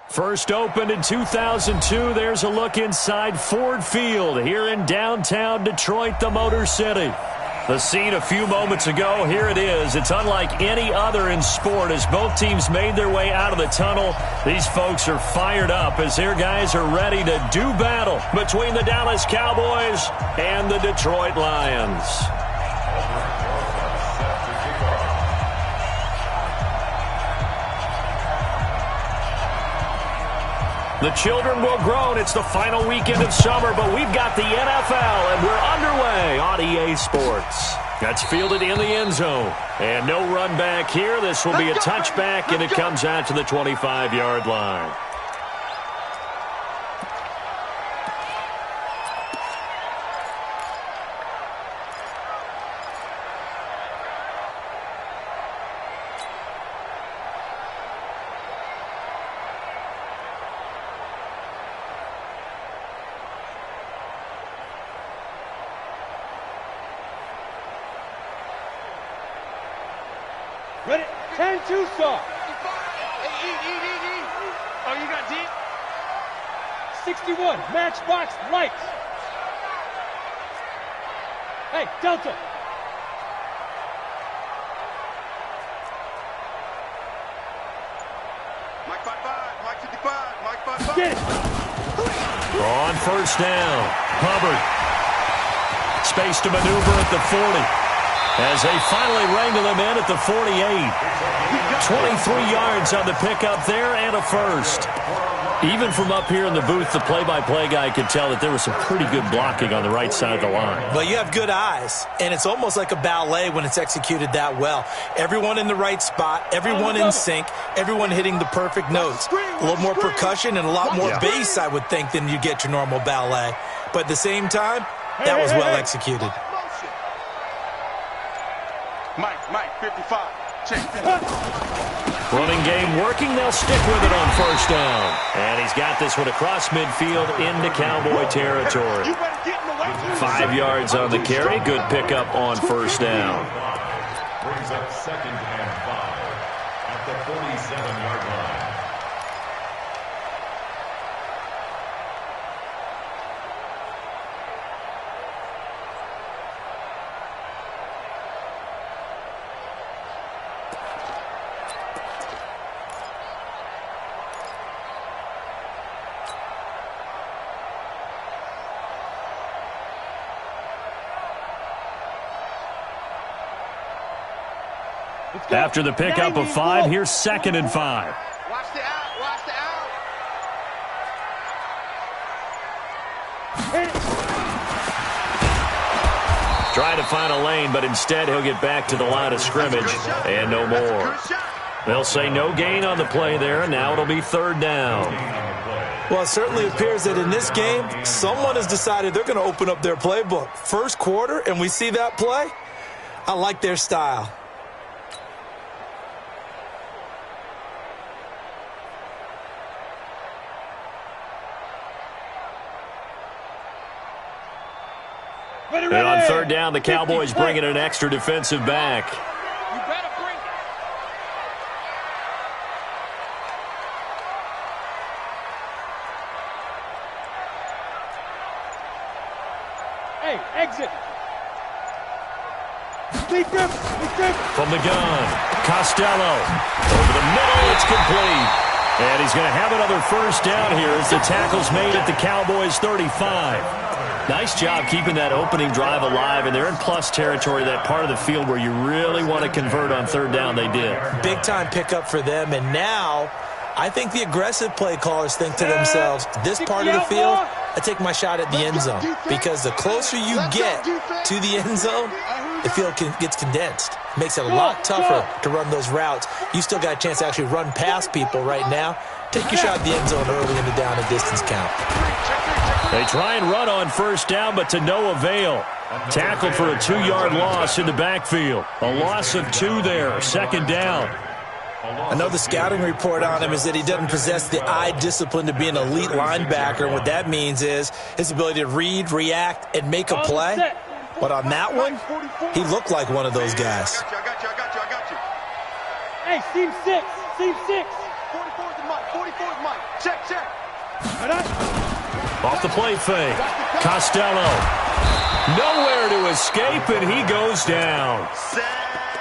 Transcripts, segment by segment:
First opened in 2002, there's a look inside Ford Field here in downtown Detroit, the Motor City. The scene a few moments ago, here it is. It's unlike any other in sport as both teams made their way out of the tunnel. These folks are fired up as their guys are ready to do battle between the Dallas Cowboys and the Detroit Lions. The children will groan. It's the final weekend of summer, but we've got the NFL, and we're underway on EA Sports. That's fielded in the end zone. And no run back here. This will be a touchback, and it comes out to the 25-yard line. Ready? 10-2 start. Oh, you got D? 61, matchbox lights. Hey, Delta. Mike 55, Mike 55, Mike 55. Get it. On first down, Hubbard. Space to maneuver at the 40. As they finally wrangle him in at the 48. 23 yards on the pickup there and a first. Even from up here in the booth, the play-by-play guy could tell that there was some pretty good blocking on the right side of the line. Well, you have good eyes, and it's almost like a ballet when it's executed that well. Everyone in the right spot, everyone in sync, everyone hitting the perfect notes. A little more percussion and a lot more bass, I would think, than you get your normal ballet. But at the same time, that was well executed. Mike 55. Check 50. Running game working. They'll stick with it on first down. And he's got this one across midfield into Cowboy territory. 5 yards on the carry. Good pickup on first down. Brings up 2nd and 5 at the 47-yard line. After the pickup of 5, here's 2nd and 5. Watch the out, watch the out. Trying to find a lane, but instead he'll get back to the line of scrimmage and no more. They'll say no gain on the play there, and now it'll be 3rd down. Well, it certainly appears that in this game, someone has decided they're going to open up their playbook. First quarter, and we see that play. I like their style. And on 3rd down, the Cowboys bring in an extra defensive back. You better bring it. Hey, exit. Deep grip. From the gun, Costello. Over the middle, it's complete. And he's going to have another first down here as the tackle's made at the Cowboys' 35. Nice job keeping that opening drive alive, and they're in plus territory, that part of the field where you really want to convert on 3rd down. They did. Big-time pickup for them, and now I think the aggressive play callers think to themselves, this part of the field, I take my shot at the end zone, because the closer you get to the end zone, the field gets condensed. Makes it a lot tougher to run those routes. You still got a chance to actually run past people right now. Take your shot at the end zone early in the down and distance count. They try and run on first down, but to no avail. Tackled for a 2-yard loss in the backfield. A loss of 2 there, 2nd down. I know the scouting report on him is that he doesn't possess the eye discipline to be an elite linebacker, and what that means is his ability to read, react, and make a play. But on that one, he looked like one of those guys. I got you. Hey, seam 6. 44's the Mike. Check. Off the play fake. Costello. Nowhere to escape, and he goes down.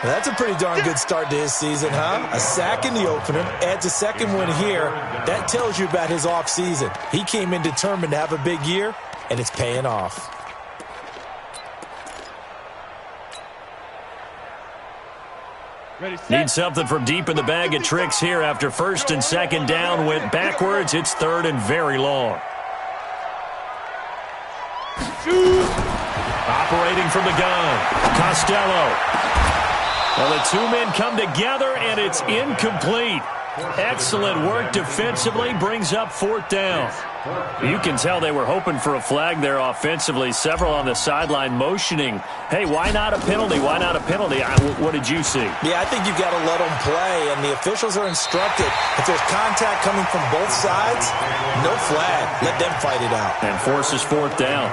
That's a pretty darn good start to his season, huh? A sack in the opener, adds a second one here. That tells you about his offseason. He came in determined to have a big year, and it's paying off. Ready, set. Need something from deep in the bag of tricks here after first and second down went backwards. It's third and very long. Operating from the gun, Costello. Well, the two men come together, and it's incomplete. Excellent work defensively, brings up fourth down. You can tell they were hoping for a flag there offensively. Several on the sideline motioning, hey, why not a penalty? Why not a penalty? What did you see? Yeah, I think you've got to let them play, and the officials are instructed. If there's contact coming from both sides, no flag. Let them fight it out. And forces fourth down.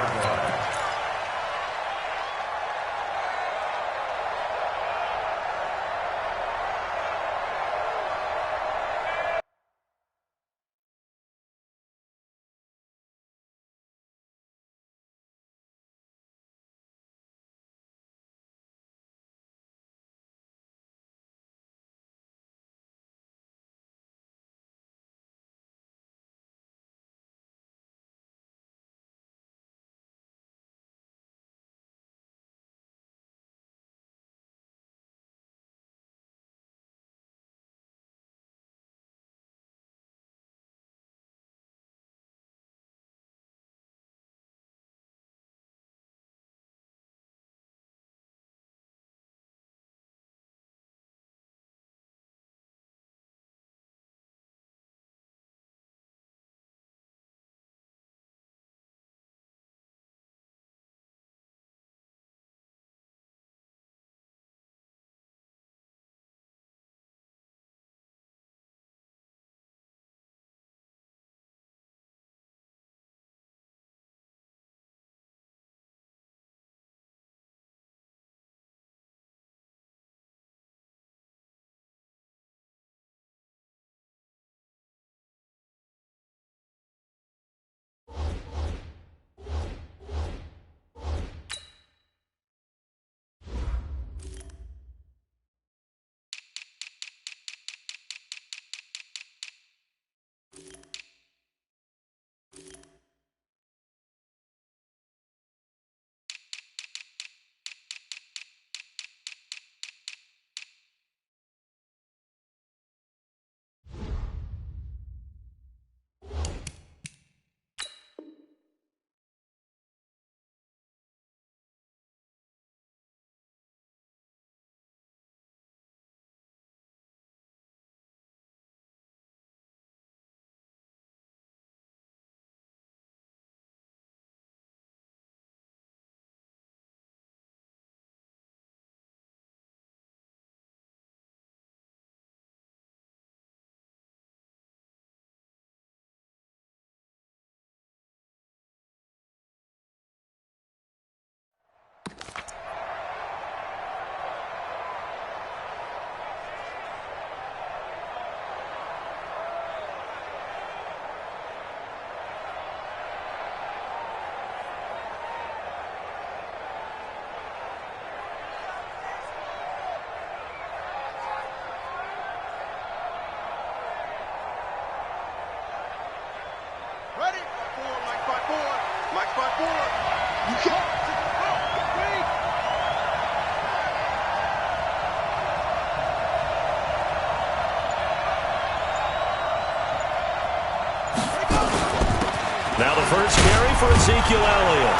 Now the first carry for Ezekiel Elliott.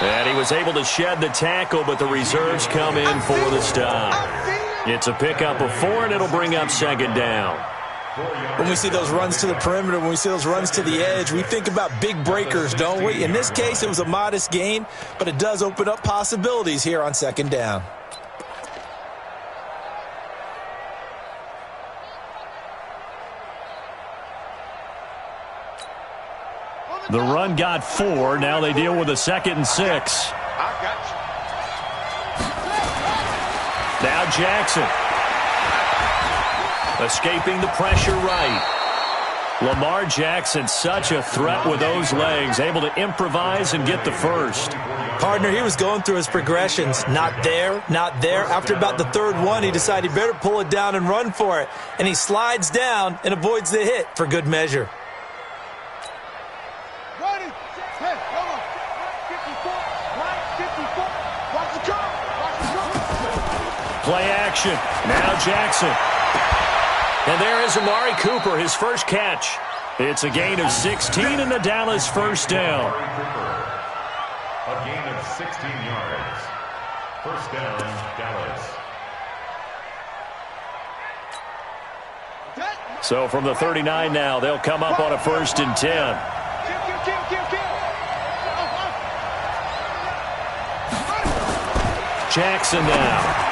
And he was able to shed the tackle, but the reserves come in for the stop. It's a pickup of 4, and it'll bring up second down. When we see those runs to the perimeter, when we see those runs to the edge, we think about big breakers, don't we? In this case, it was a modest gain, but it does open up possibilities here on second down. The run got 4. Now they deal with a 2nd and 6. I got you. Now Jackson. Escaping the pressure right. Lamar Jackson, such a threat with those legs, able to improvise and get the first. Partner, he was going through his progressions. Not there, not there. After about the third one, he decided he better pull it down and run for it. And he slides down and avoids the hit for good measure. Play action. Now Jackson. And there is Amari Cooper, his first catch. It's a gain of 16 and the Dallas first down. A gain of 16 yards. First down, Dallas. So from the 39 now, they'll come up on a 1st and 10. Jackson now.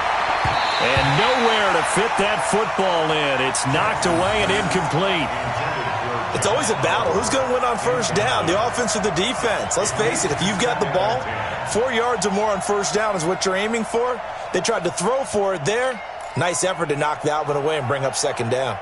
And nowhere to fit that football in. It's knocked away and incomplete. It's always a battle. Who's going to win on first down, the offense or the defense? Let's face it, if you've got the ball, 4 yards or more on first down is what you're aiming for. They tried to throw for it there. Nice effort to knock that one away and bring up 2nd down.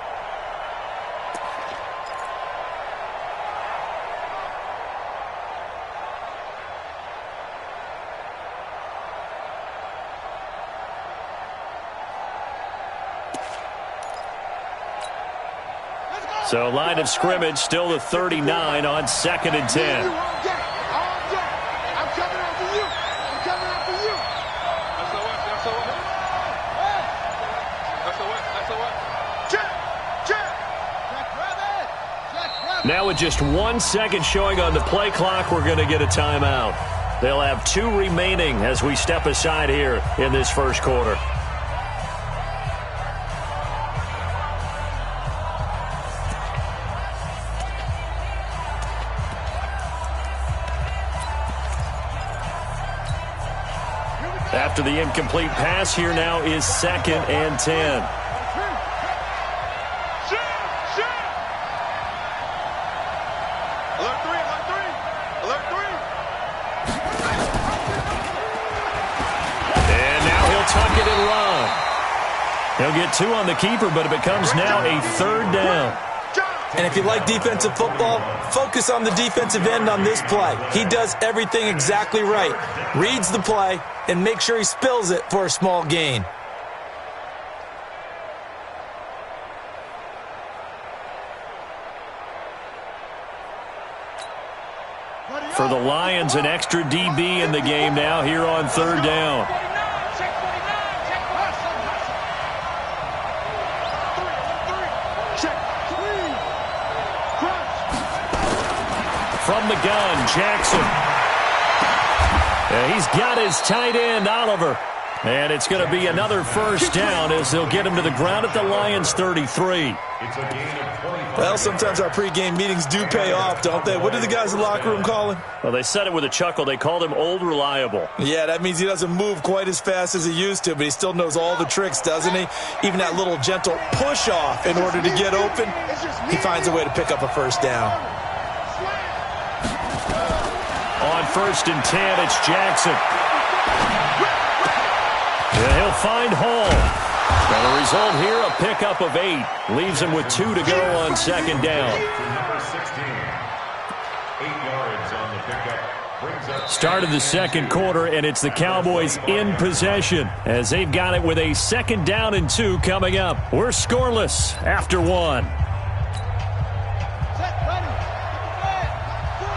So line of scrimmage still the 39 on 2nd and 10. Now with just 1 second showing on the play clock, we're going to get a timeout. They'll have 2 remaining as we step aside here in this first quarter. After the incomplete pass, here now is 2nd and 10. And now he'll tuck it and run. He'll get 2 on the keeper, but it becomes now a 3rd down. And if you like defensive football, focus on the defensive end on this play. He does everything exactly right. Reads the play and makes sure he spills it for a small gain. For the Lions, an extra DB in the game now here on 3rd down. From the gun, Jackson. And he's got his tight end, Oliver. And it's going to be another first down as they'll get him to the ground at the Lions' 33. Well, sometimes our pregame meetings do pay off, don't they? What do the guys in the locker room call him? Well, they said it with a chuckle. They called him Old Reliable. Yeah, that means he doesn't move quite as fast as he used to, but he still knows all the tricks, doesn't he? Even that little gentle push-off in order to get open, he finds a way to pick up a first down. On 1st and 10, it's Jackson. And he'll find Hall. And the result here, a pickup of 8. Leaves him with 2 to go on 2nd down. Number 16. 8 yards on the pickup. Brings up Start of the second quarter, and it's the Cowboys in possession as they've got it with a 2nd down and 2 coming up. We're scoreless after 1.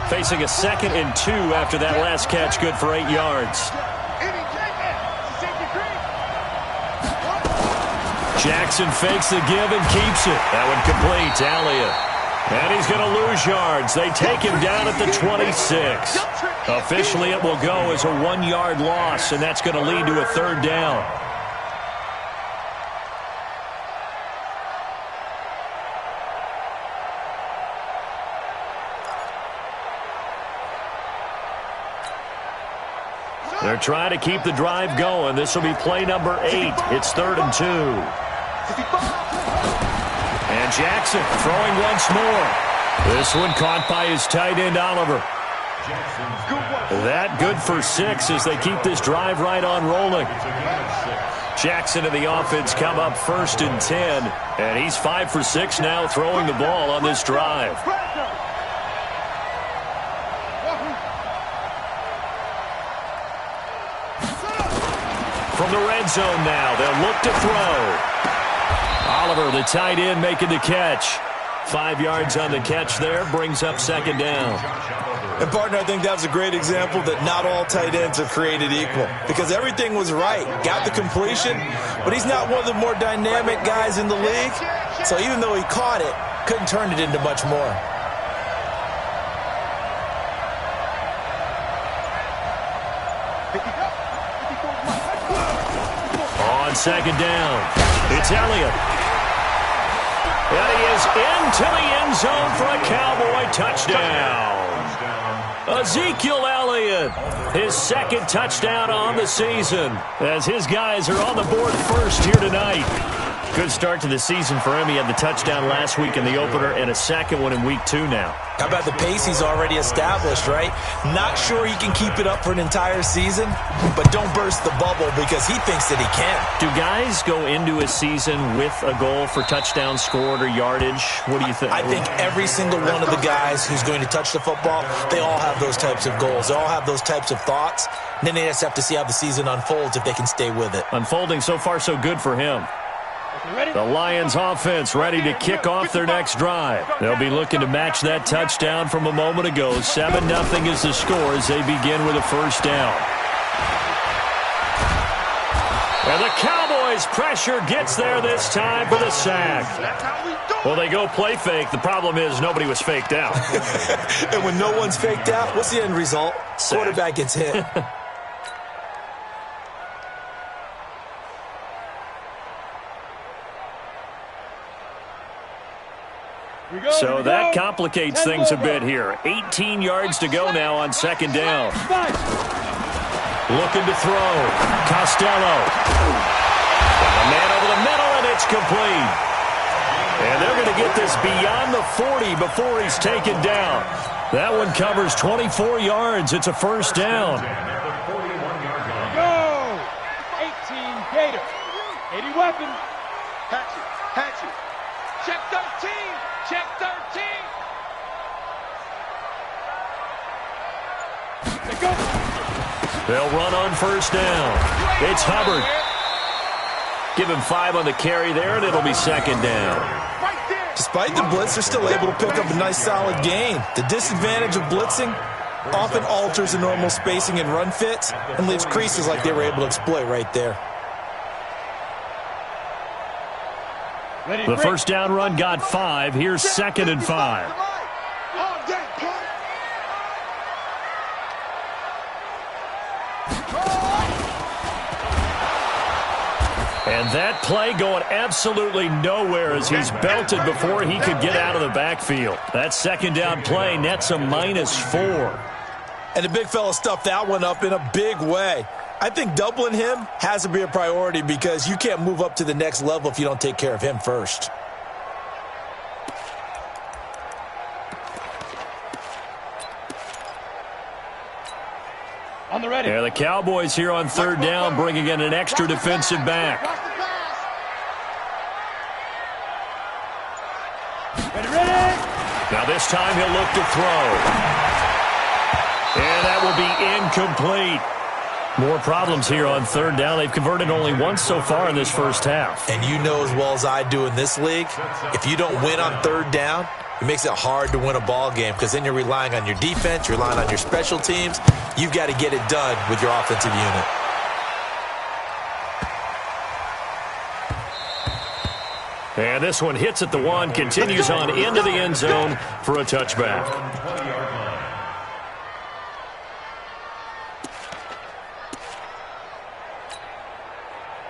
Facing a 2nd and 2 after that last catch, good for 8 yards. Jackson fakes the give and keeps it. That one complete to Elliott. And he's going to lose yards. They take him down at the 26. Officially, it will go as a 1-yard loss, and that's going to lead to a 3rd down. They're trying to keep the drive going. This will be play number 8. It's 3rd and 2. And Jackson throwing once more. This one caught by his tight end, Oliver. That good for 6 as they keep this drive right on rolling. Jackson and the offense come up 1st and 10, and he's 5 for 6 now throwing the ball on this drive. From the red zone now, they'll look to throw. Oliver, the tight end, making the catch. 5 yards on the catch there, brings up 2nd down. And, partner, I think that was a great example that not all tight ends are created equal because everything was right. Got the completion, but he's not one of the more dynamic guys in the league. So even though he caught it, couldn't turn it into much more. On 2nd down, it's Elliott. And he is into the end zone for a Cowboy touchdown. Ezekiel Elliott, his 2nd touchdown on the season, as his guys are on the board first here tonight. Good start to the season for him. He had the touchdown last week in the opener and a 2nd one in week 2 now. How about the pace he's already established, right? Not sure he can keep it up for an entire season, but don't burst the bubble because he thinks that he can. Do guys go into a season with a goal for touchdown scored or yardage? What do you think? I think every single one of the guys who's going to touch the football, they all have those types of goals. They all have those types of thoughts. And then they just have to see how the season unfolds if they can stay with it. Unfolding so far so good for him. The Lions offense ready to kick off their next drive. They'll be looking to match that touchdown from a moment ago. 7-0 is the score as they begin with a 1st down. And the Cowboys' pressure gets there this time for the sack. Well, they go play fake. The problem is nobody was faked out. And when no one's faked out, what's the end result? Sack. Quarterback gets hit. So that complicates things a bit here. 18 yards to go now on 2nd down. Looking to throw. Costello. A man over the middle, and it's complete. And they're going to get this beyond the 40 before he's taken down. That one covers 24 yards. It's a 1st down. Go! 18 Gator. 80 weapon. Hatchet. Check 13. Check 13. They'll run on 1st down. It's Hubbard. Give him 5 on the carry there, and it'll be 2nd down. Despite the blitz, they're still able to pick up a nice solid gain. The disadvantage of blitzing often alters the normal spacing and run fits and leaves creases like they were able to exploit right there. The 1st down run got 5. Here's 2nd and 5. And that play going absolutely nowhere as he's belted before he could get out of the backfield. That 2nd down play nets a -4. And the big fella stuffed that one up in a big way. I think doubling him has to be a priority because you can't move up to the next level if you don't take care of him first. On the ready. Yeah, the Cowboys here on 3rd down bringing in an extra defensive back. Ready. Now this time he'll look to throw. And that will be incomplete. More problems here on 3rd down. They've converted only once so far in this 1st half. And you know as well as I do in this league, if you don't win on 3rd down, it makes it hard to win a ball game because then you're relying on your defense, you're relying on your special teams. You've got to get it done with your offensive unit. And this one hits at the 1, continues on into the end zone for a touchback.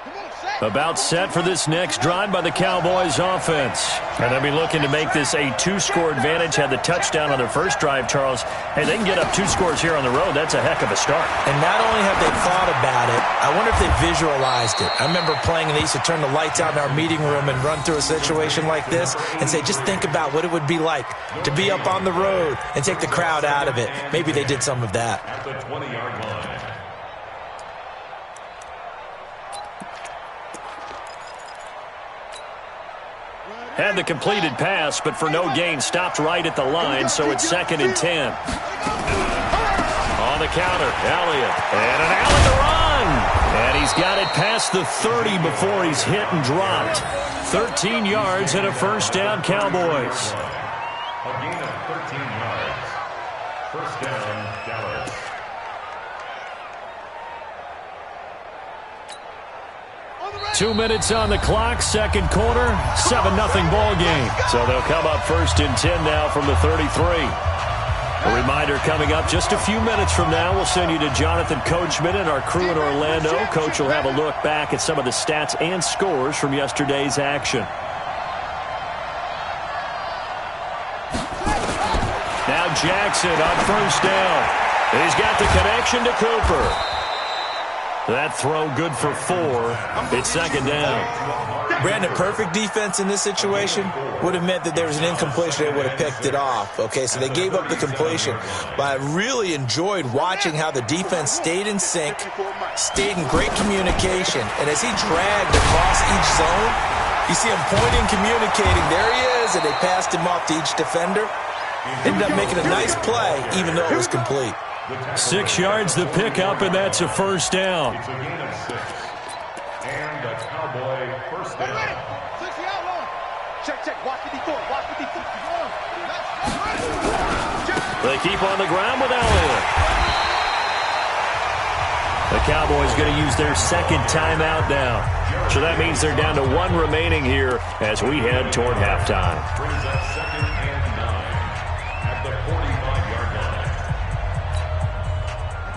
Come on, Sack. About set for this next drive by the Cowboys offense. And they'll be looking to make this a 2-score advantage. Had the touchdown on their first drive, Charles. Hey, they can get up 2 scores here on the road. That's a heck of a start. And not only have they thought about it, I wonder if they visualized it. I remember playing and they used to turn the lights out in our meeting room and run through a situation like this and say, just think about what it would be like to be up on the road and take the crowd out of it. Maybe they did some of that. At the 20-yard line. Had the completed pass, but for no gain, stopped right at the line, so it's 2nd and 10. On the counter, Elliott. And an alley to run. And he's got it past the 30 before he's hit and dropped. 13 yards and a first down, Cowboys. A gain of 13 yards. First down, Dallas. Two minutes on the clock, second quarter, 7-0 ball game. So they'll come up 1st and 10 now from the 33. A reminder coming up just a few minutes from now. We'll send you to Jonathan Coachman and our crew in Orlando. Coach will have a look back at some of the stats and scores from yesterday's action. Now Jackson on first down. He's got the connection to Cooper. That throw good for 4. It's 2nd down. Brandon, perfect defense in this situation would have meant that there was an incompletion. They would have picked it off. Okay, so they gave up the completion. But I really enjoyed watching how the defense stayed in sync, stayed in great communication. And as he dragged across each zone, you see him pointing, communicating. There he is, and they passed him off to each defender. Ended up making a nice play, even though it was complete. 6 yards the pickup, and that's a first down. It's a gain of 6. And a Cowboy first down. Check. Watch 54. They keep on the ground with Elliott. The Cowboys going to use their 2nd timeout now. So that means they're down to 1 remaining here as we head toward halftime. Brings up 2nd and 9 at the 45-yard line.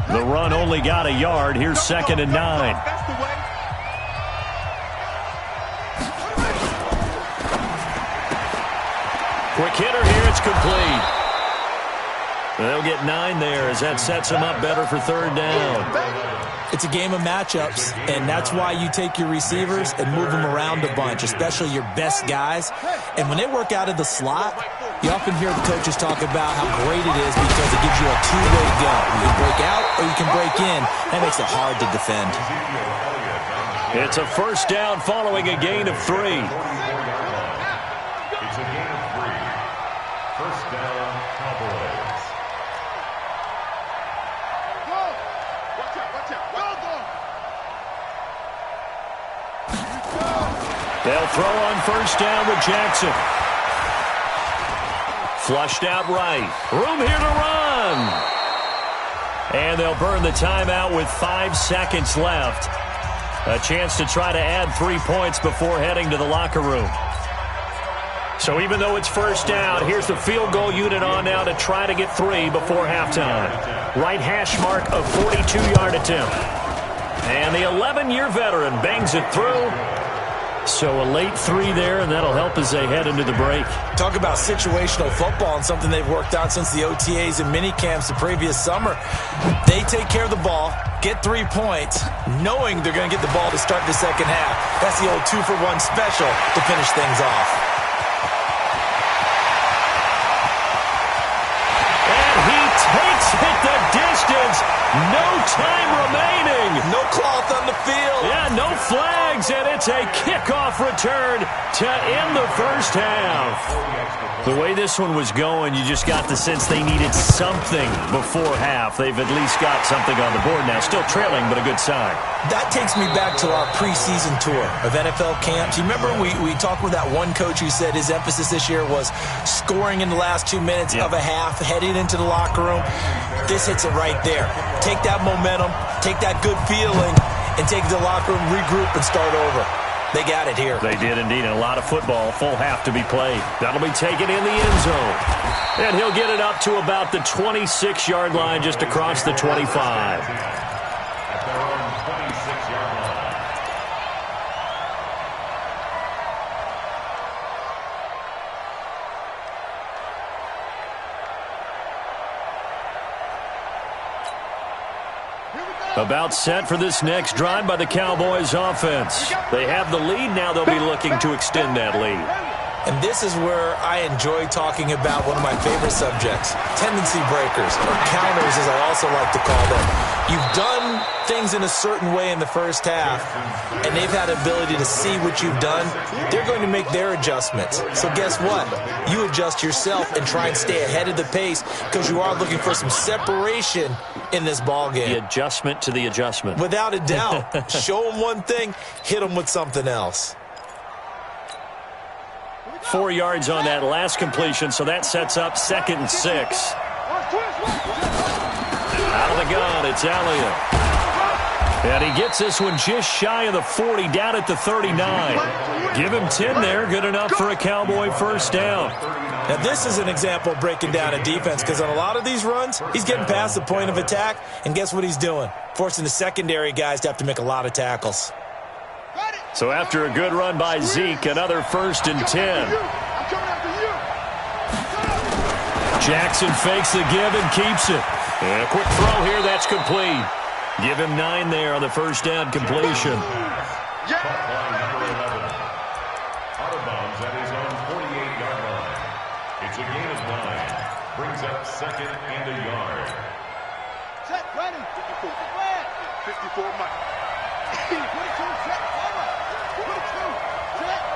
The run only got a yard. Here's 2nd and 9. That's the way. Quick hitter here. It's complete. They'll get 9 there as that sets them up better for 3rd down. It's a game of matchups, and that's why you take your receivers and move them around a bunch, especially your best guys. And when they work out of the slot, you often hear the coaches talk about how great it is because it gives you a two-way go. You can break out or you can break in. That makes it hard to defend. It's a first down following a gain of 3. It's a gain of 3. First down, Cowboys. They'll throw on first down with Jackson. Flushed out right. Room here to run. And they'll burn the timeout with 5 seconds left. A chance to try to add 3 points before heading to the locker room. So even though it's first down, here's the field goal unit on now to try to get 3 before halftime. Right hash mark of 42-yard attempt. And the 11-year veteran bangs it through. So a late 3 there, and that'll help as they head into the break. Talk about situational football and something they've worked on since the OTAs and mini camps the previous summer. They take care of the ball, get 3 points, knowing they're going to get the ball to start the second half. That's the old 2-for-1 special to finish things off. And he takes it the distance. No time remaining. No cloth on the field. Yeah, no flags, and it's a kickoff return to end the first half. The way this one was going, you just got the sense they needed something before half. They've at least got something on the board now. Still trailing, but a good sign. That takes me back to our preseason tour of NFL camps. You remember we talked with that one coach who said his emphasis this year was scoring in the last 2 minutes of a half, heading into the locker room. This hits it right there. Take that momentum, take that good feeling, and take it to the locker room, regroup, and start over. They got it here. They did indeed, and a lot of football, full half to be played. That'll be taken in the end zone. And he'll get it up to about the 26-yard line, just across the 25. At their own 26-yard line. About set for this next drive by the Cowboys offense. They have the lead. Now they'll be looking to extend that lead. And this is where I enjoy talking about one of my favorite subjects, tendency breakers, or counters as I also like to call them. You've done things in a certain way in the first half, and they've had the ability to see what you've done. They're going to make their adjustments. So guess what? You adjust yourself and try and stay ahead of the pace because you are looking for some separation in this ball game. The adjustment to the adjustment. Without a doubt. Show them one thing, hit them with something else. 4 yards on that last completion, so that sets up 2nd and 6. Out of the gun, it's Elliott. And he gets this one just shy of the 40, down at the 39. Give him 10 there, good enough for a Cowboy first down. Now, this is an example of breaking down a defense because on a lot of these runs, he's getting past the point of attack, and guess what he's doing? Forcing the secondary guys to have to make a lot of tackles. So after a good run by Zeke, another 1st and 10. Jackson fakes the give and keeps it. And a quick throw here, that's complete. Give him 9 there on the first down completion. Out of bounds at his own 48-yard line. It's a gain of 9. Brings up 2nd and a yard. Set, ready. 54 Mike. 22, set, forward. 22, set,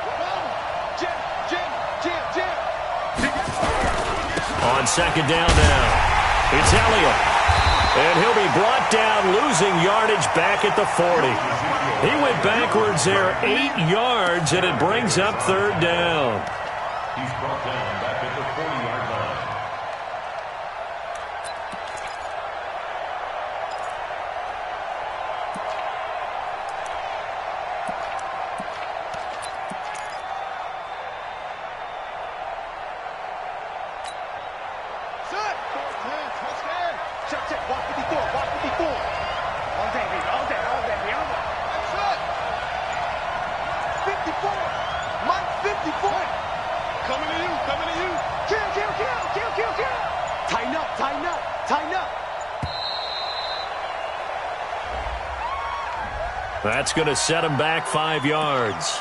On 2nd down now, it's Elliott. And he'll be brought down, losing yardage back at the 40. He went backwards there 8 yards, and it brings up 3rd down. He's brought down back at the 40-yard line. That's going to set him back 5 yards.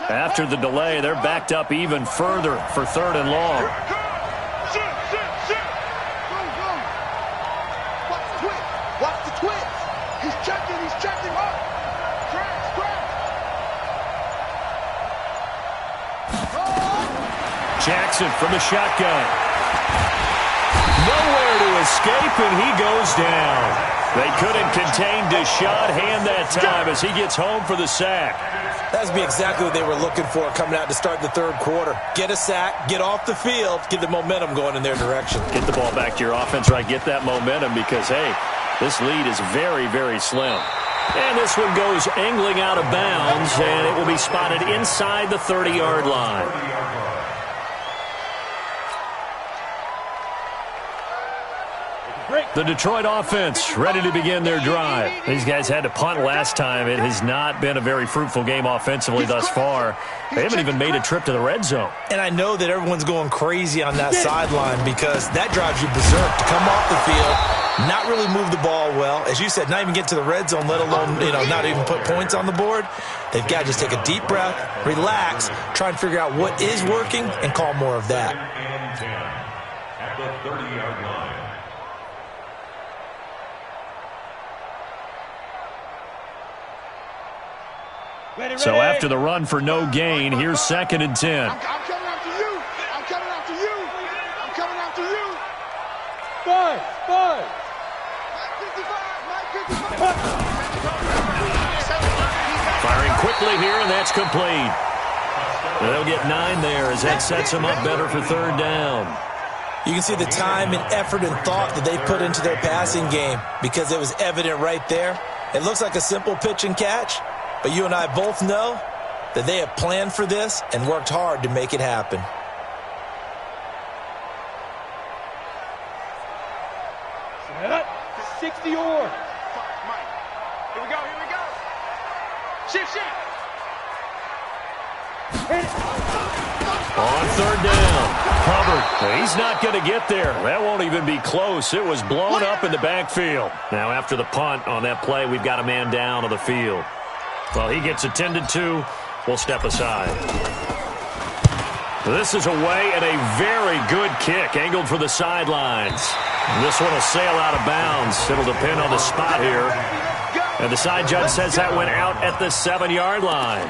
After the delay, they're backed up even further for 3rd and long. Watch the twist. He's checking up. Jackson from the shotgun. Nowhere to escape, and he goes down. They couldn't contain Deshaun Hand that time as he gets home for the sack. That would be exactly what they were looking for coming out to start the 3rd quarter. Get a sack, get off the field, get the momentum going in their direction. Get the ball back to your offense, right? Get that momentum because, hey, this lead is very, very slim. And this one goes angling out of bounds, and it will be spotted inside the 30-yard line. The Detroit offense ready to begin their drive. These guys had to punt last time. It has not been a very fruitful game offensively thus far. They haven't even made a trip to the red zone. And I know that everyone's going crazy on that sideline because that drives you berserk to come off the field, not really move the ball well. As you said, not even get to the red zone, let alone, not even put points on the board. They've got to just take a deep breath, relax, try and figure out what is working, and call more of that. And 10 at the 30-yard line. So after the run for no gain, here's 2nd and 10. I'm coming after you. I'm coming after you. I'm coming after you. 5. Firing quickly here, and that's complete. They'll get 9 there as that sets them up better for 3rd down. You can see the time and effort and thought that they put into their passing game because it was evident right there. It looks like a simple pitch and catch, but you and I both know that they have planned for this and worked hard to make it happen. On third down, Hubbard. He's not going to get there. That won't even be close. It was blown up in the backfield. Now, after the punt on that play, we've got a man down on the field. Well, he gets attended to. We'll step aside. This is away and a very good kick, angled for the sidelines. This one will sail out of bounds. It'll depend on the spot here. And the side judge says that went out at the 7-yard line.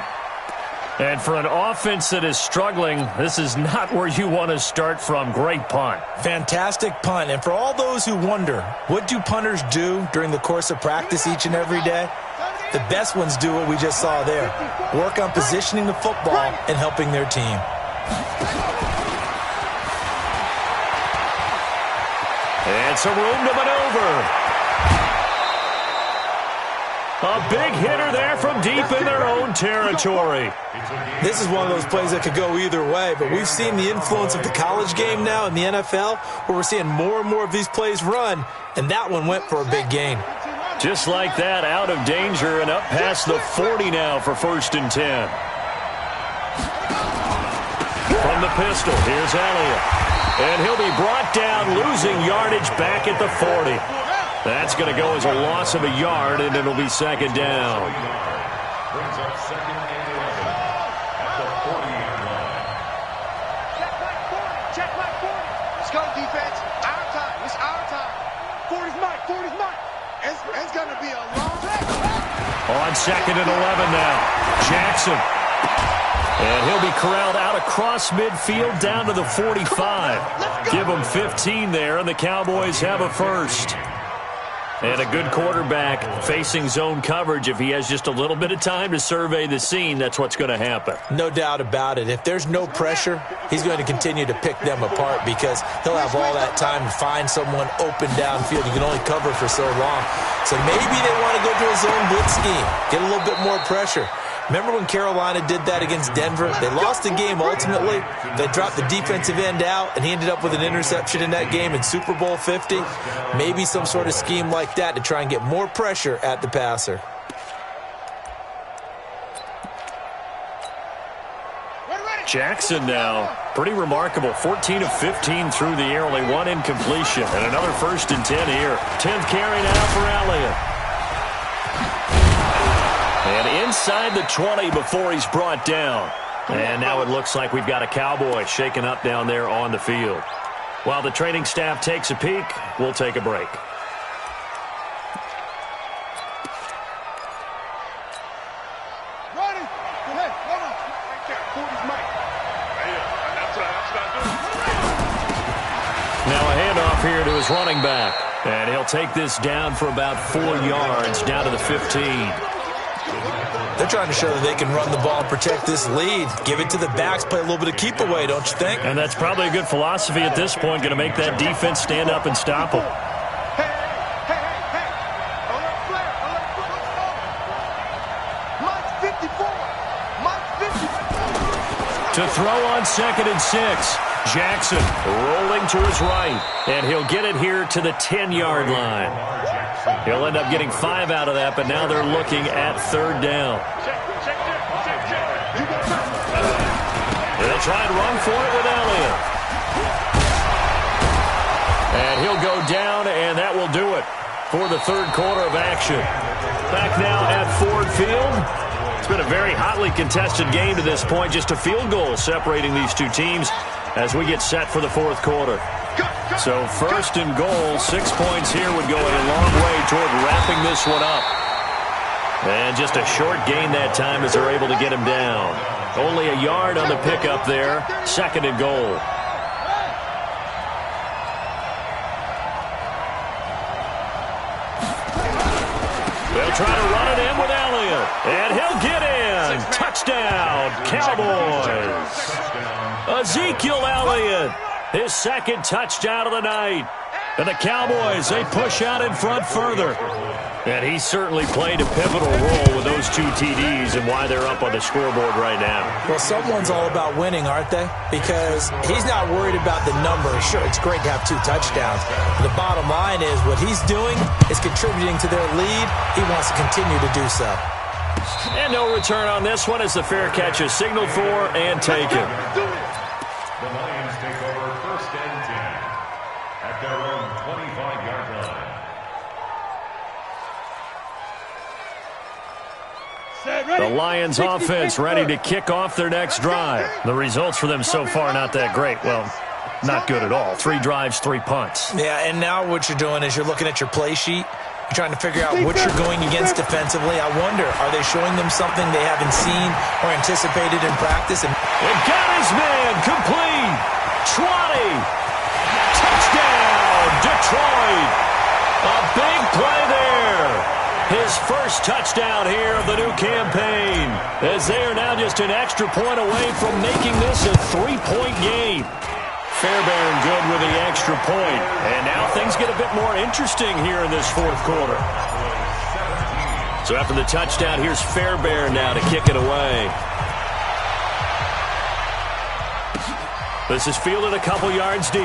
And for an offense that is struggling, this is not where you want to start from. Great punt. Fantastic punt. And for all those who wonder, what do punters do during the course of practice each and every day? The best ones do what we just saw there. Work on positioning the football and helping their team. And some room to maneuver. A big hitter there from deep in their own territory. This is one of those plays that could go either way, but we've seen the influence of the college game now in the NFL, where we're seeing more and more of these plays run, and that one went for a big gain. Just like that, out of danger and up past the 40 now for 1st and 10. From the pistol, here's Elliott. And he'll be brought down, losing yardage back at the 40. That's going to go as a loss of a yard, and it'll be 2nd down. Brings up 2nd and 11 at the 40-yard line. Check back 40. Let's go, defense. Our time. It's our time. 40's mine. 40's mine. It's going to be a long On 2nd and 11 now. Jackson. And he'll be corralled out across midfield down to the 45. Give him 15 there, and the Cowboys have a first. And a good quarterback facing zone coverage. If he has just a little bit of time to survey the scene, that's what's going to happen. No doubt about it. If there's no pressure, he's going to continue to pick them apart because he'll have all that time to find someone open downfield. You can only cover for so long. So maybe they want to go to a zone blitz scheme, get a little bit more pressure. Remember when Carolina did that against Denver? They lost the game ultimately. They dropped the defensive end out, and he ended up with an interception in that game in Super Bowl 50. Maybe some sort of scheme like that to try and get more pressure at the passer. Jackson now, pretty remarkable. 14 of 15 through the air, only one incompletion. And another 1st and 10 here. 10th carry now for Elliott. And inside the 20 before he's brought down. And now it looks like we've got a Cowboy shaken up down there on the field. While the training staff takes a peek, we'll take a break. Now a handoff here to his running back. And he'll take this down for about 4 yards, down to the 15. They're trying to show that they can run the ball and protect this lead. Give it to the backs, play a little bit of keep away, don't you think? And that's probably a good philosophy at this point, going to make that defense stand up and stop them. To throw on 2nd and 6. Jackson rolling to his right. And he'll get it here to the 10-yard line. He'll end up getting 5 out of that, but now they're looking at 3rd down. They'll try and run for it with Elliott. And he'll go down, and that will do it for the 3rd quarter of action. Back now at Ford Field. It's been a very hotly contested game to this point. Just a field goal separating these two teams as we get set for the 4th quarter. So 1st and goal, 6 points here would go a long way toward wrapping this one up. And just a short gain that time as they're able to get him down. Only a yard on the pickup there. 2nd and goal. They'll try to run it in with Elliott. And he'll get in. Touchdown, Cowboys. Ezekiel Elliott, his 2nd touchdown of the night. And the Cowboys, they push out in front further. And he certainly played a pivotal role with those 2 TDs and why they're up on the scoreboard right now. Well, someone's all about winning, aren't they? Because he's not worried about the number. Sure, it's great to have 2 touchdowns. But the bottom line is what he's doing is contributing to their lead. He wants to continue to do so. And no return on this one as the fair catch is signaled for and taken. The Lions take over 1st and 10 at their own 25-yard line. The Lions offense ready to kick off their next drive. The results for them so far not that great. Well, not good at all. 3 drives, 3 punts. Yeah, and now what you're doing is you're looking at your play sheet. You're trying to figure out what you're going against defensively. I wonder, are they showing them something they haven't seen or anticipated in practice? And got his man complete. 20. Touchdown, Detroit. A big play there. His first touchdown here of the new campaign, as they are now just an extra point away from making this a 3-point game. Fairbairn good with the extra point. And now things get a bit more interesting here in this 4th quarter. So after the touchdown, here's Fairbairn now to kick it away. This is fielded a couple yards deep.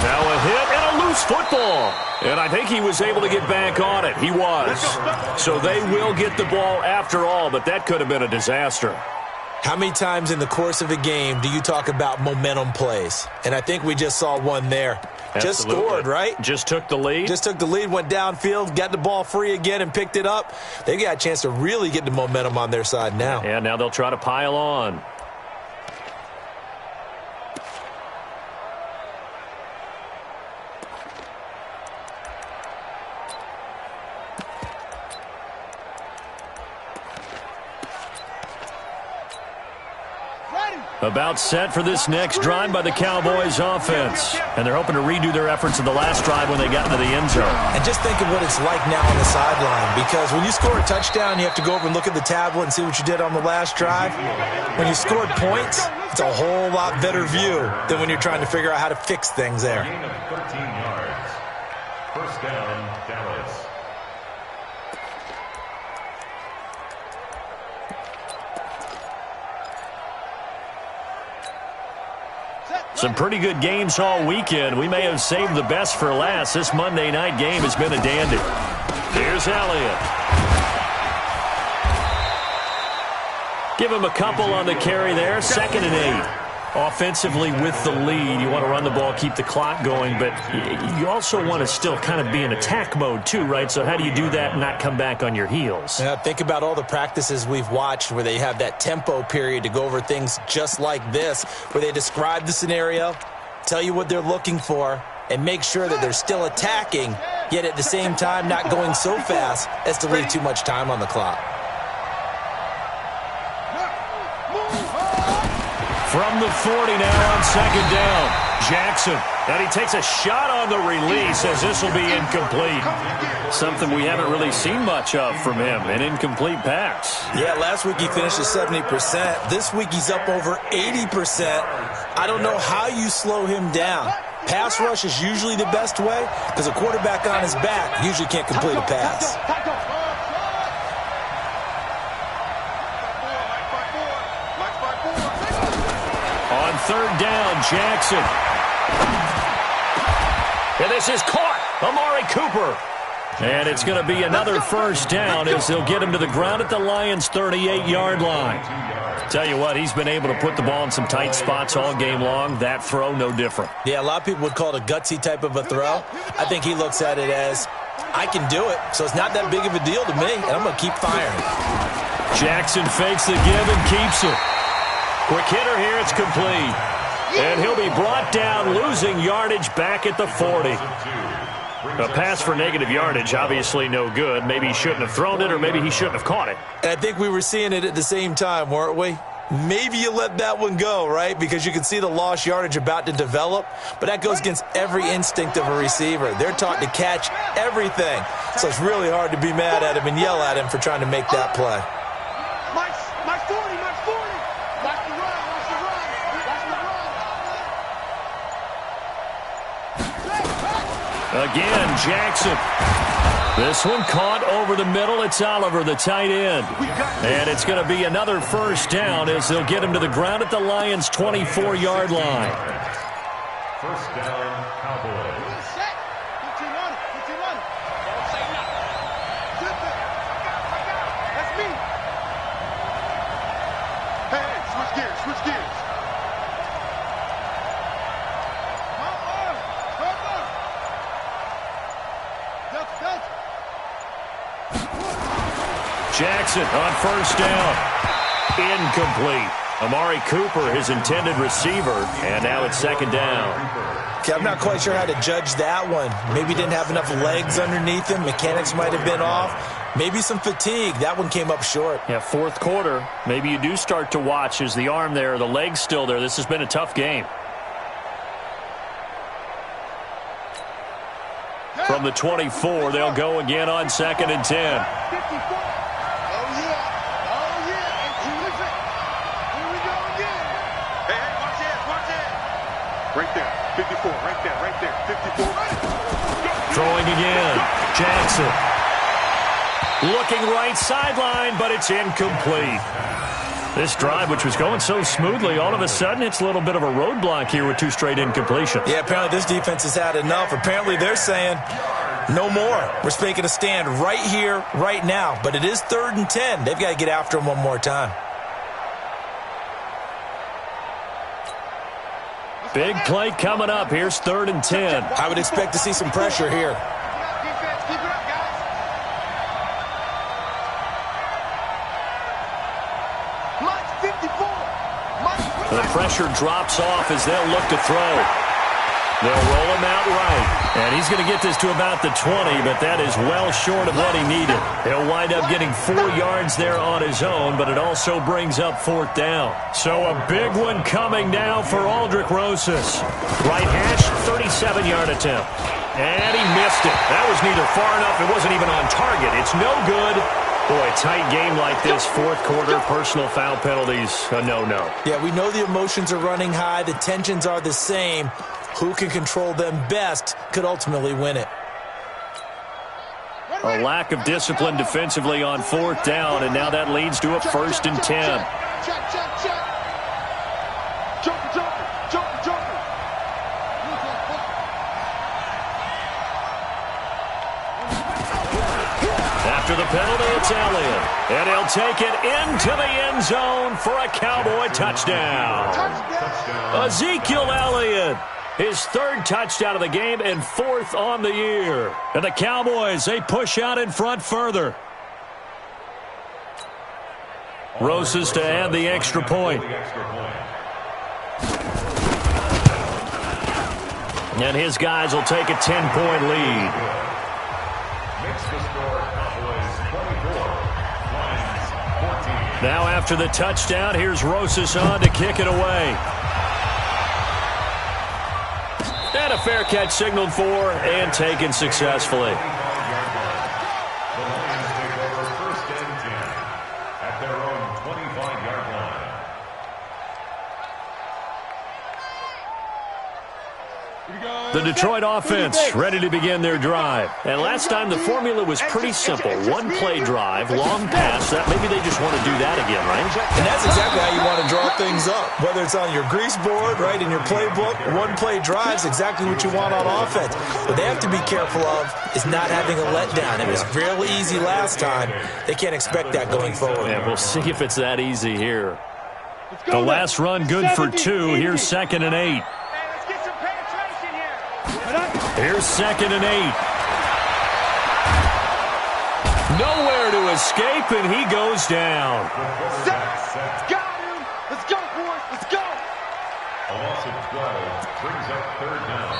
Now a hit and a loose football. And I think he was able to get back on it. He was. So they will get the ball after all, but that could have been a disaster. how many times in the course of a game do you talk about momentum plays? And I think we just saw one there. Absolutely. Just scored, right? Just took the lead. Just took the lead, went downfield, got the ball free again and picked it up. They got a chance to really get the momentum on their side now. And now they'll try to pile on. About set for this next drive by the Cowboys offense. And they're hoping to redo their efforts in the last drive when they got into the end zone. And just think of what it's like now on the sideline, because when you score a touchdown, you have to go over and look at the tablet and see what you did on the last drive. When you scored points, it's a whole lot better view than when you're trying to figure out how to fix things there. Gain of 13 yards. First down, Dallas. Some pretty good games all weekend. We may have saved the best for last. This Monday night game has been a dandy. Here's Elliott. Give him a couple on the carry there. 2nd and 8. Offensively with the lead, you want to run the ball, keep the clock going, but you also want to still kind of be in attack mode too, right? So how do you do that and not come back on your heels? Yeah, think about all the practices we've watched where they have that tempo period to go over things just like this, where they describe the scenario, tell you what they're looking for, and make sure that they're still attacking, yet at the same time not going so fast as to leave too much time on the clock. From the 40 now on 2nd down. Jackson. And he takes a shot on the release as this will be incomplete. Something we haven't really seen much of from him, an incomplete pass. Yeah, last week he finished at 70%. This week he's up over 80%. I don't know how you slow him down. Pass rush is usually the best way because a quarterback on his back usually can't complete a pass. On 3rd down, Jackson. And this is caught. Amari Cooper. And it's going to be another first down as they'll get him to the ground at the Lions' 38-yard line. Tell you what, he's been able to put the ball in some tight spots all game long. That throw, no different. Yeah, a lot of people would call it a gutsy type of a throw. I think he looks at it as, I can do it, so it's not that big of a deal to me, and I'm going to keep firing. Jackson fakes the give and keeps it. Quick hitter here, it's complete. And he'll be brought down, losing yardage back at the 40. A pass for negative yardage, obviously no good. Maybe he shouldn't have thrown it, or maybe he shouldn't have caught it. And I think we were seeing it at the same time, weren't we? Maybe you let that one go, right? Because you can see the lost yardage about to develop. But that goes against every instinct of a receiver. They're taught to catch everything. So it's really hard to be mad at him and yell at him for trying to make that play. Again, Jackson. This one caught over the middle. It's Oliver, the tight end. And it's going to be another first down as they'll get him to the ground at the Lions' 24-yard line. First down, Cowboys. gears, switch gears. Jackson on first down. Incomplete. Amari Cooper, his intended receiver, and now it's second down. Okay, I'm not quite sure how to judge that one. Maybe didn't have enough legs underneath him. Mechanics might have been off. Maybe some fatigue. That one came up short. Yeah, fourth quarter. Maybe you do start to watch as the arm there, the leg's still there. This has been a tough game. From the 24, they'll go again on 2nd and 10. Right there, 54, right there, 54. Throwing again, Jackson. Looking right sideline, but it's incomplete. This drive, which was going so smoothly, all of a sudden it's a little bit of a roadblock here with 2 straight incompletions. Yeah, apparently this defense has had enough. Apparently they're saying no more. We're making a stand right here, right now. But it is 3rd and 10. They've got to get after him one more time. Big play coming up. Here's 3rd and 10. I would expect to see some pressure here. The pressure drops off as they'll look to throw. They'll roll him out right. And he's going to get this to about the 20, but that is well short of what he needed. He'll wind up getting 4 yards there on his own, but it also brings up 4th down. So a big one coming now for Aldrick Rosas. Right hash, 37-yard attempt. And he missed it. That was neither far enough. It wasn't even on target. It's no good. Boy, a tight game like this, 4th quarter, personal foul penalties, a no-no. Yeah, we know the emotions are running high. The tensions are the same. Who can control them best could ultimately win it. A lack of discipline defensively on 4th down, and now that leads to a 1st and 10. Check. Joker. After the penalty, it's Elliott. And he'll take it into the end zone for a Cowboy touchdown. Ezekiel Elliott. His 3rd touchdown of the game and 4th on the year. And the Cowboys, they push out in front further. Rosas to add the extra point. And his guys will take a 10-point lead. Now after the touchdown, here's Rosas on to kick it away. And a fair catch signaled for and taken successfully. The Lions take over 1st and 10 at their own 25-yard line. The Detroit offense ready to begin their drive. And last time the formula was pretty simple. 1-play drive, long pass. That maybe they just want to do that again, right? And that's exactly how you want to draw things up. Whether it's on your grease board, right, in your playbook, 1-play drive is exactly what you want on offense. What they have to be careful of is not having a letdown. It was real easy last time. They can't expect that going forward. Yeah, we'll see if it's that easy here. The last run good for 2. Here's 2nd and 8. Here's 2nd and 8. Nowhere to escape, and he goes down. Got him. Let's go, boys. Let's go. A loss of 12 brings up 3rd down.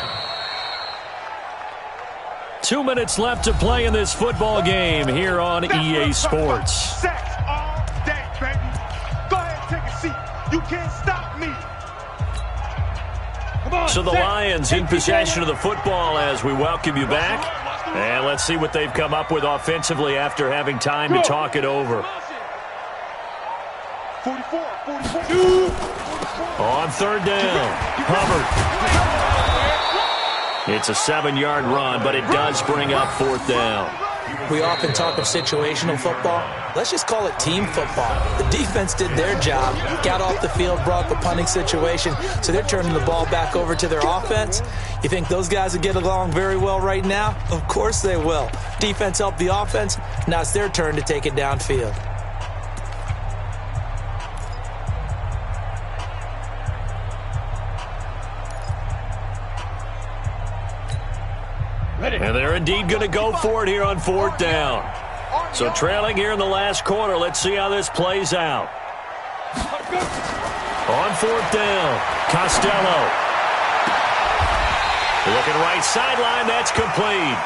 2 minutes left to play in this football game here on EA Sports. Sex all day, baby. Go ahead, take a seat. You can't stop me. So the Lions in possession of the football as we welcome you back. And let's see what they've come up with offensively after having time to talk it over. 44. On 3rd down, Hubbard. It's a 7-yard run, but it does bring up 4th down. We often talk of situational football. Let's just call it team football. The defense did their job, got off the field, brought the punting situation, so they're turning the ball back over to their offense. You think those guys will get along very well right now? Of course they will. Defense helped the offense. Now it's their turn to take it downfield. And they're indeed going to go for it here on 4th down. So trailing here in the last quarter. Let's see how this plays out. On 4th down, Costello. Looking right sideline, that's complete.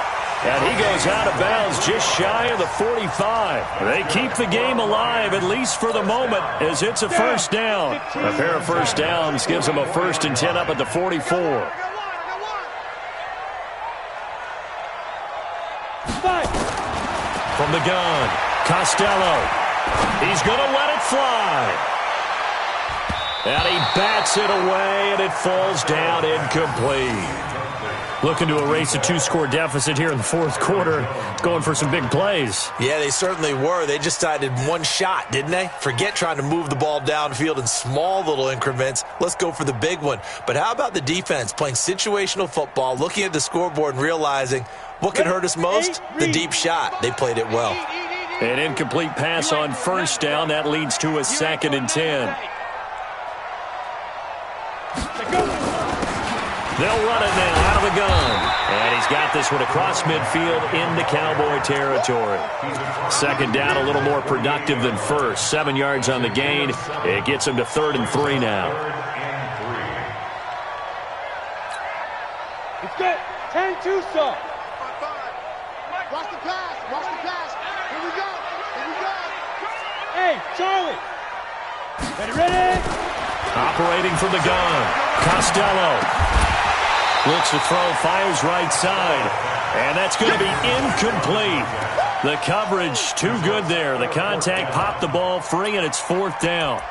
And he goes out of bounds just shy of the 45. They keep the game alive, at least for the moment, as it's a first down. A pair of first downs gives them a 1st and 10 up at the 44. From the gun, Costello. He's going to let it fly. And he bats it away, and it falls down incomplete. Looking to erase a 2-score deficit here in the 4th quarter. Going for some big plays. Yeah, they certainly were. They just decided one shot, didn't they? Forget trying to move the ball downfield in small little increments. Let's go for the big one. But how about the defense playing situational football, looking at the scoreboard and realizing what can hurt us most? The deep shot. They played it well. An incomplete pass on 1st down. That leads to a 2nd and 10. They'll run it now out of the gun. And he's got this one across midfield into Cowboy territory. 2nd down, a little more productive than 1st. 7 yards on the gain. It gets him to 3rd and 3 now. Let's go. 10-2 stop. Watch the pass. Watch the pass. Here we go. Here we go. Hey, Charlie. Ready? Operating from the gun, Costello. Looks to throw, fires right side. And that's going to be incomplete. The coverage too good there. The contact popped the ball free, and it's 4th down.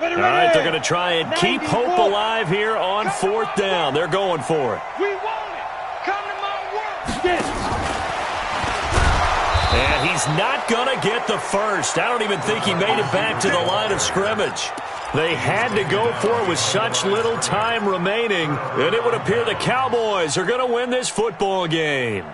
All right, they're going to try and keep hope alive here on 4th down. They're going for it. We want it. Come to my work. And he's not going to get the 1st. I don't even think he made it back to the line of scrimmage. They had to go for it with such little time remaining, and it would appear the Cowboys are going to win this football game.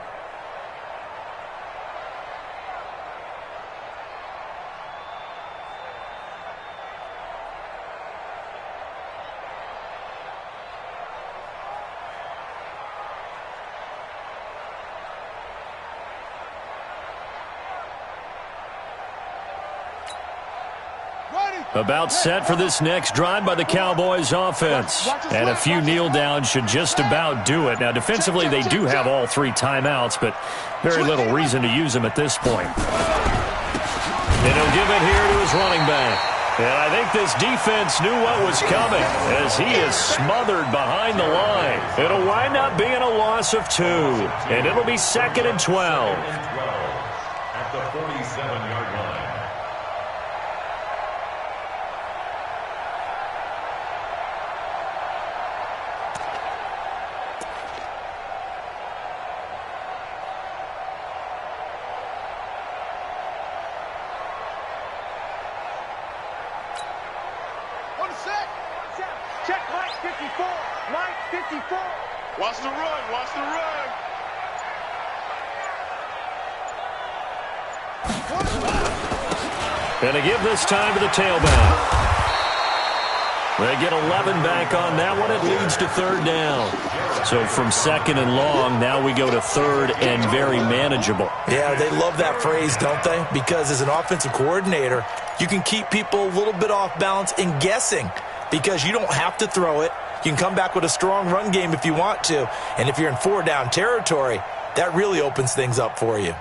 About set for this next drive by the Cowboys offense. And a few kneel downs should just about do it. Now, defensively, they do have all 3 timeouts, but very little reason to use them at this point. And he'll give it here to his running back. And I think this defense knew what was coming as he is smothered behind the line. It'll wind up being a loss of 2. And it'll be 2nd and 12. At the 47-yard line. Check Mike 54. Mike 54. Watch the run. Watch the run. And to give this time to the tailback. They get 11 back on that one. It leads to 3rd down. So from 2nd and long, now we go to 3rd and very manageable. Yeah, they love that phrase, don't they? Because as an offensive coordinator, you can keep people a little bit off balance and guessing because you don't have to throw it. You can come back with a strong run game if you want to. And if you're in 4-down territory, that really opens things up for you.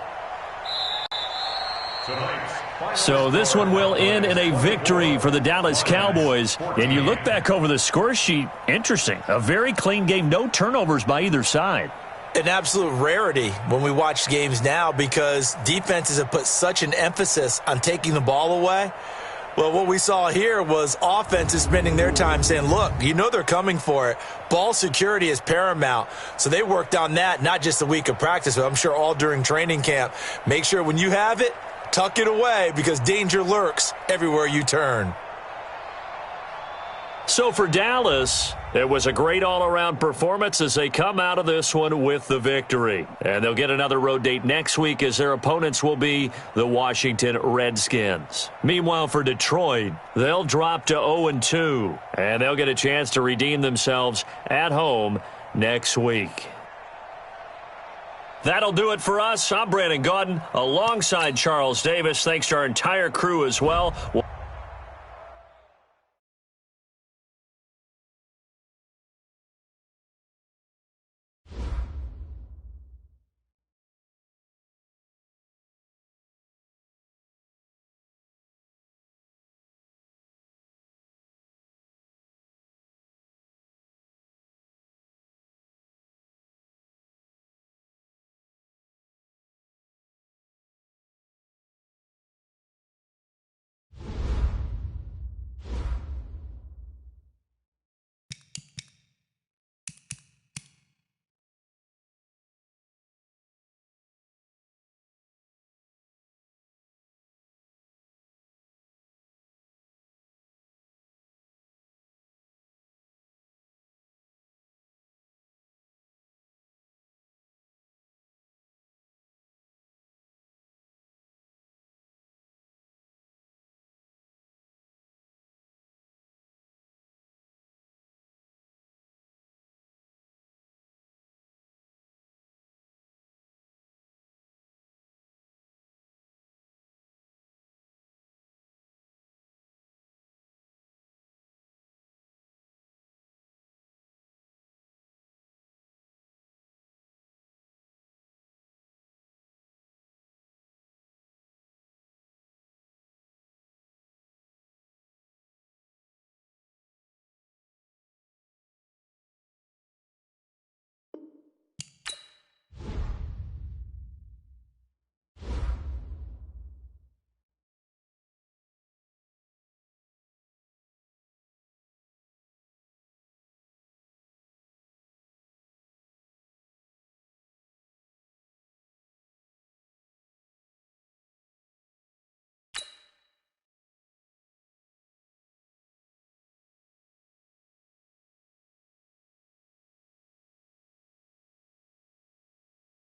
So this one will end in a victory for the Dallas Cowboys. And you look back over the score sheet, interesting. A very clean game, no turnovers by either side. An absolute rarity when we watch games now because defenses have put such an emphasis on taking the ball away. Well, what we saw here was offenses spending their time saying, look, you know they're coming for it. Ball security is paramount. So they worked on that, not just a week of practice, but I'm sure all during training camp. Make sure when you have it, tuck it away because danger lurks everywhere you turn. So for Dallas, it was a great all-around performance as they come out of this one with the victory. And they'll get another road date next week as their opponents will be the Washington Redskins. Meanwhile, for Detroit, they'll drop to 0-2, and they'll get a chance to redeem themselves at home next week. That'll do it for us. I'm Brandon Gaudin alongside Charles Davis. Thanks to our entire crew as well.